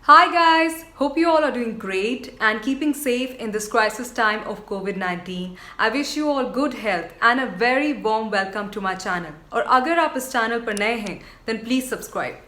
Hi guys, hope you all are doing great and keeping safe in this crisis time of COVID-19. I wish you all good health and a very warm welcome to my channel. और अगर आप इस channel पर नए हैं, then please subscribe.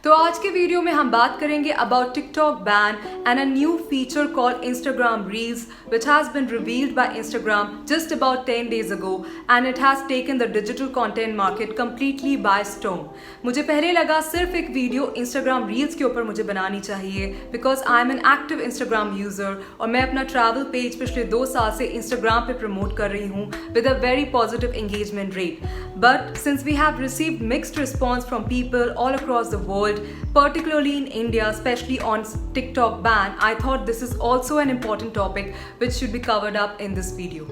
तो आज के वीडियो में हम बात करेंगे about TikTok ban and a new feature called Instagram Reels which has been revealed by Instagram just about 10 days ago and it has taken the digital content market completely by storm. मुझे पहले लगा सिर्फ एक video Instagram Reels के ऊपर मुझे बनानी चाहिए because I am an active Instagram user और मैं अपना ट्रैवल पेज पिछले 2 साल से Instagram पे प्रमोट कर रही हूँ with a very positive engagement rate. But since we have received mixed response from people all across the world, particularly in India, especially on TikTok ban, I thought this is also an important topic which should be covered up in this video.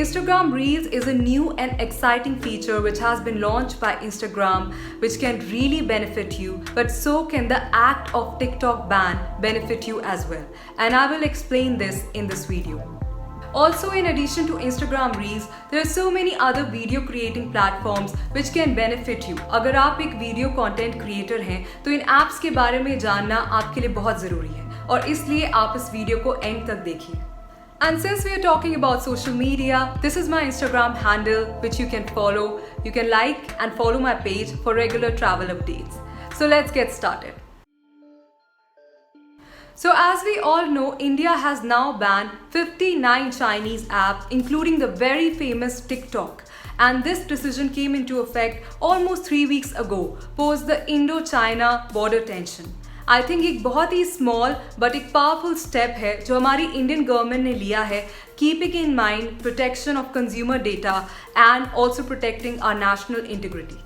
Instagram Reels is a new and exciting feature which has been launched by Instagram which can really benefit you, but so can the act of TikTok ban benefit you as well. And I will explain this in this video. Also, in addition to Instagram Reels, there are so many other video creating platforms which can benefit you. अगर आप एक video content creator हैं तो इन apps के बारे में जानना आपके लिए बहुत ज़रूरी है और इसलिए आप इस वीडियो को एंड तक देखिए. And since we are talking about social media, this is my Instagram handle which you can follow. You can like and follow my page for regular travel updates. So let's get started. So as we all know, India has now banned 59 Chinese apps, including the very famous TikTok. And this decision came into effect almost 3 weeks ago, post the Indo-China border tension. I think एक बहुत ही small but एक powerful step है जो हमारी Indian government ने लिया है, keeping in mind protection of consumer data and also protecting our national integrity.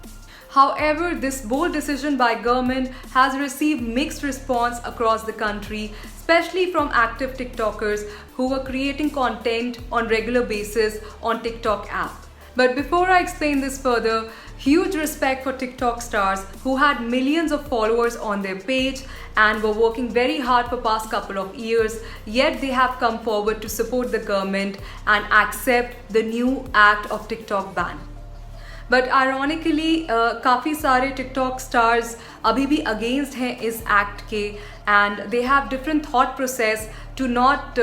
However, this bold decision by government has received mixed response across the country, especially from active TikTokers who were creating content on regular basis on TikTok app. But before I explain this further, huge respect for TikTok stars who had millions of followers on their page and were working very hard for past couple of years, yet they have come forward to support the government and accept the new act of TikTok ban. But ironically काफ़ी सारे TikTok stars अभी भी against हैं इस act के and they have different thought process to not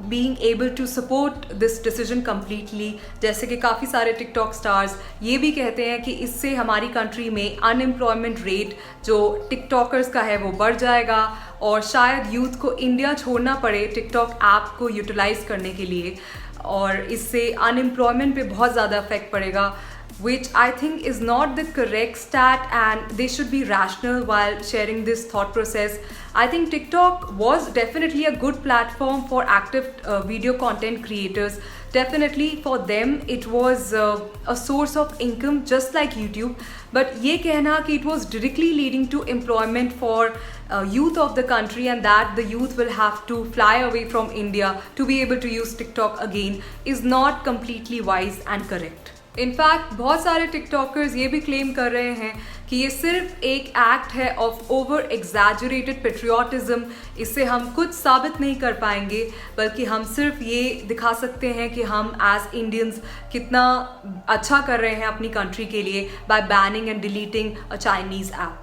being able to support this decision completely. जैसे कि काफ़ी सारे टिकटॉक स्टार्स ये भी कहते हैं कि इससे हमारी कंट्री में अनएम्प्लॉयमेंट रेट जो टिकटॉकर्स का है वो बढ़ जाएगा और शायद यूथ को इंडिया छोड़ना पड़े टिकटॉक ऐप को यूटिलाइज करने के लिए और इससे अनएम्प्लॉयमेंट पे बहुत ज़्यादा इफेक्ट पड़ेगा, which I think is not the correct stat and they should be rational while sharing this thought process. I think TikTok was definitely a good platform for active video content creators. Definitely for them it was a source of income just like YouTube. But ये कहना कि it was directly leading to employment for youth of the country and that the youth will have to fly away from India to be able to use TikTok again is not completely wise and correct. In fact बहुत सारे TikTokers ये भी claim कर रहे हैं कि ये सिर्फ एक एक्ट है ऑफ ओवर एग्जैजरेटेड पेट्रियाटिज्म. इससे हम कुछ साबित नहीं कर पाएंगे बल्कि हम सिर्फ ये दिखा सकते हैं कि हम एज इंडियंस कितना अच्छा कर रहे हैं अपनी कंट्री के लिए bye banning and deleting a Chinese app.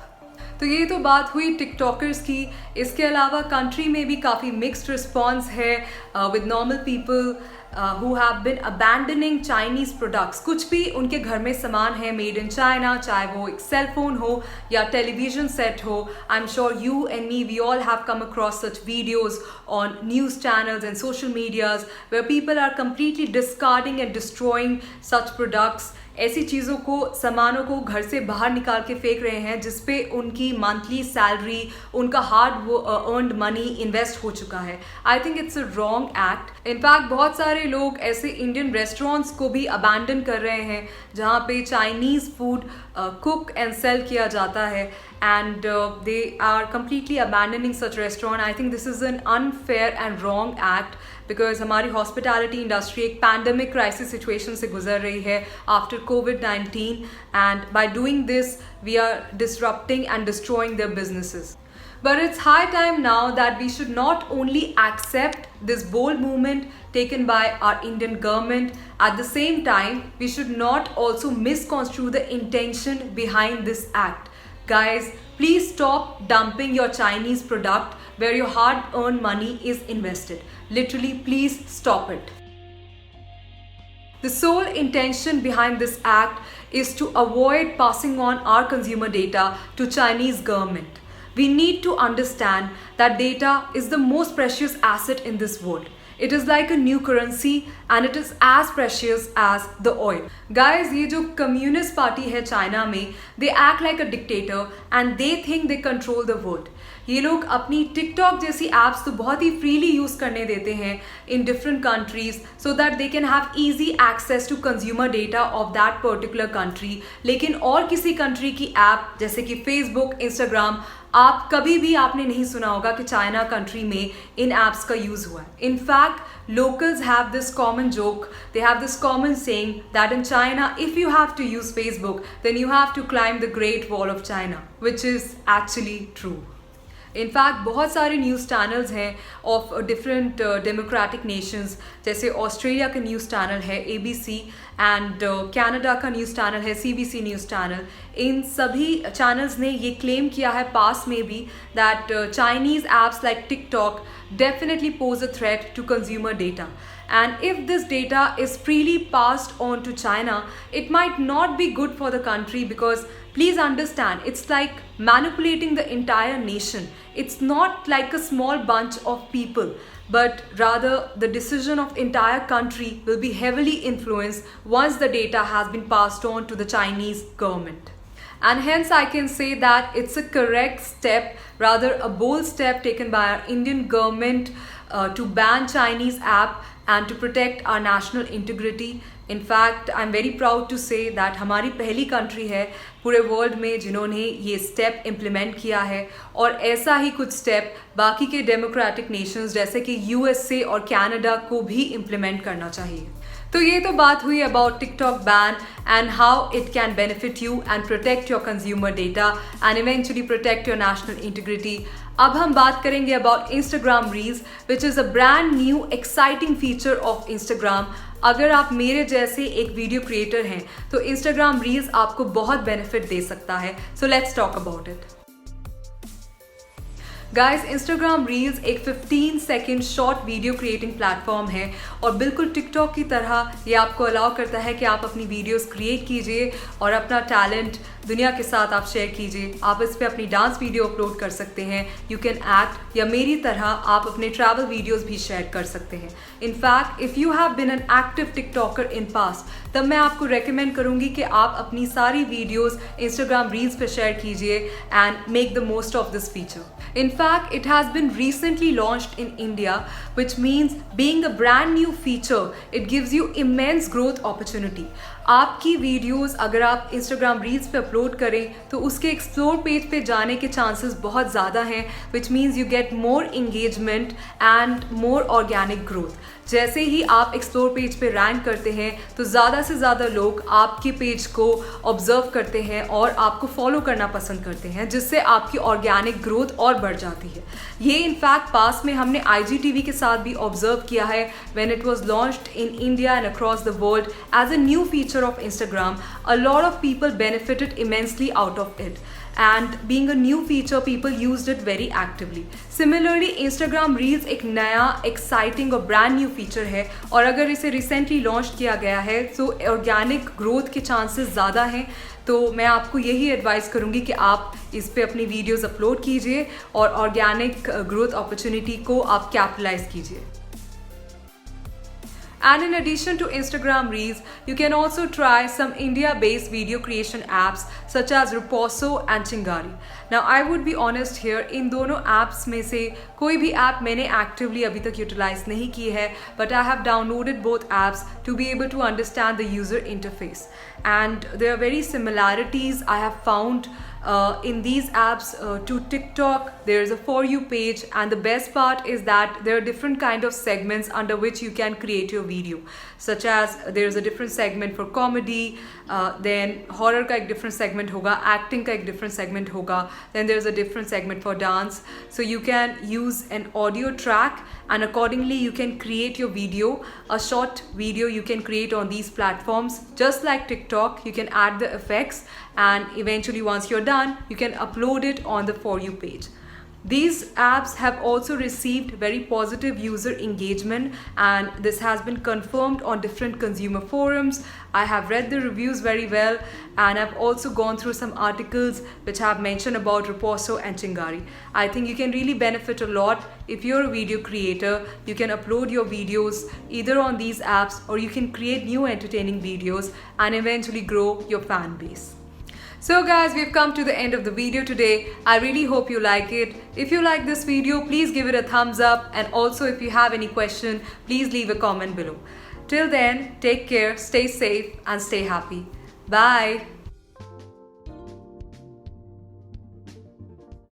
तो ये तो बात हुई टिकटॉकर्स की. इसके अलावा कंट्री में भी काफ़ी मिक्स्ड रिस्पॉन्स है with normal people who have been abandoning Chinese products. कुछ भी उनके घर में सामान है made in China, चाहे वो एक सेल फोन हो या टेलीविजन सेट हो. I'm sure you and me, we all have come across such videos on news channels and social medias where people are completely discarding and destroying such products. ऐसी चीज़ों को सामानों को घर से बाहर निकाल के फेंक रहे हैं जिस पे उनकी मंथली सैलरी उनका हार्ड अर्नड मनी इन्वेस्ट हो चुका है. I think it's a wrong act. In fact बहुत सारे लोग ऐसे इंडियन रेस्टोरेंट्स को भी अबैंडन कर रहे हैं जहाँ पे Chinese food cook and sell किया जाता है and they are completely abandoning such restaurant. I think this is an unfair and wrong act because हमारी हॉस्पिटैलिटी इंडस्ट्री एक पैंडमिक क्राइसिस सिचुएशन से गुजर रही है आफ्टर कोविड-19, and by doing this we are disrupting and destroying their businesses. But it's high time now that we should not only accept this bold movement taken by our Indian government, at the same time, we should not also misconstrue the intention behind this act. Guys, please stop dumping your Chinese product where your hard-earned money is invested. Literally, please stop it. The sole intention behind this act is to avoid passing on our consumer data to Chinese government. We need to understand that data is the most precious asset in this world. It is like a new currency and it is as precious as the oil. Guys, ये जो communist party है China में, they act like a dictator and they think they control the world. ये लोग अपनी TikTok जैसी apps तो बहुत ही फ्रीली यूज़ करने देते हैं in different countries so that they can have easy access to consumer data of that particular country. लेकिन और किसी कंट्री की ऐप जैसे कि फेसबुक, इंस्टाग्राम, आप कभी भी आपने नहीं सुना होगा कि चाइना कंट्री में इन एप्स का यूज़ हुआ है. In fact locals have this common joke, they have this common saying that in China, if you have to use Facebook, then you have to climb the Great Wall of China, which is actually true. In fact बहुत सारे news channels हैं of different democratic Nations, जैसे Australia का news channel है ABC and Canada का news channel है CBC news channel. इन सभी channels ने ये क्लेम किया है पास में भी that Chinese apps like TikTok definitely pose a threat to consumer data. And if this data is freely passed on to China, it might not be good for the country because please understand, it's like manipulating the entire nation. It's not like a small bunch of people, but rather the decision of the entire country will be heavily influenced once the data has been passed on to the Chinese government. And hence I can say that it's a correct step, rather a bold step taken by our Indian government to ban Chinese app and to protect our national integrity. In fact, I'm very proud to say that हमारी पहली country है पूरे world में जिन्होंने ये step implement किया है, और ऐसा ही कुछ स्टेप बाकी के डेमोक्रेटिक नेशंस जैसे कि USA और कनाडा को भी इम्प्लीमेंट करना चाहिए. तो ये तो बात हुई about TikTok ban and how it can benefit you and protect your consumer data and eventually protect your national integrity. अब हम बात करेंगे about Instagram reels, which is a brand new exciting feature of Instagram. अगर आप मेरे जैसे एक video creator हैं तो इंस्टाग्राम रील्स आपको बहुत बेनिफिट दे सकता है. So let's talk about it. Guys, Instagram reels एक 15 second short video creating platform है और बिल्कुल टिकटॉक की तरह ये आपको अलाउ करता है कि आप अपनी वीडियोस क्रिएट कीजिए और अपना टैलेंट दुनिया के साथ आप शेयर कीजिए. आप इस पर अपनी डांस वीडियो अपलोड कर सकते हैं, यू कैन एक्ट, या मेरी तरह आप अपने ट्रैवल वीडियोस भी शेयर कर सकते हैं. In fact if you have been an active TikToker in past, तब मैं आपको रेकमेंड करूंगी कि आप अपनी सारी वीडियोस इंस्टाग्राम रील्स पे शेयर कीजिए and make the most of this feature. In fact, it has been recently launched in India, which means being a brand new feature, it gives you immense growth opportunity. आपकी videos अगर आप Instagram reels पे upload करें तो उसके explore page पे जाने के चांसेस बहुत ज़्यादा हैं, which means you get more engagement and more organic growth. जैसे ही आप एक्सप्लोर पेज पे रैंक करते हैं तो ज़्यादा से ज़्यादा लोग आपके पेज को ऑब्जर्व करते हैं और आपको फॉलो करना पसंद करते हैं, जिससे आपकी ऑर्गेनिक ग्रोथ और बढ़ जाती है. ये इनफैक्ट पास में हमने IGTV के साथ भी ऑब्जर्व किया है when it was launched in India and across the world as a new feature of Instagram. A lot of people benefited immensely out of it, and being a new feature, people used it very actively. Similarly, Instagram Reels एक नया exciting और brand new feature है, और अगर इसे recently launched किया गया है तो organic growth के chances ज़्यादा हैं. तो मैं आपको यही एडवाइस करूँगी कि आप इस पे अपनी वीडियोस अपलोड कीजिए और ऑर्गेनिक ग्रोथ अपॉर्चुनिटी को आप कैपिटलाइज कीजिए. And in addition to Instagram Reels, you can also try some India-based video creation apps such as Reposo and Chingari. Now I would be honest here, इन दोनों apps में से कोई भी app मैंने actively अभी तक utilize नहीं की है, but I have downloaded both apps to be able to understand the user interface. And there are very similarities I have found in these apps to TikTok. There is a For You page, and the best part is that there are different kind of segments under which you can create your video, such as there is a different segment for comedy, then horror का एक different segment होगा, acting का एक different segment होगा, then there is a different segment for dance. So you can use an audio track, and accordingly you can create your video, a short video you can create on these platforms. Just like TikTok, you can add the effects, and eventually once you're done, you can upload it on the For You page. These apps have also received very positive user engagement, and this has been confirmed on different consumer forums. I have read the reviews very well, and I've also gone through some articles which have mentioned about Reposo and Chingari. I think you can really benefit a lot if you're a video creator. You can upload your videos either on these apps, or you can create new entertaining videos and eventually grow your fan base. So guys, we've come to the end of the video today. I really hope you like it. If you like this video, please give it a thumbs up, and also if you have any question, please leave a comment below. Till then, take care, stay safe and stay happy. Bye.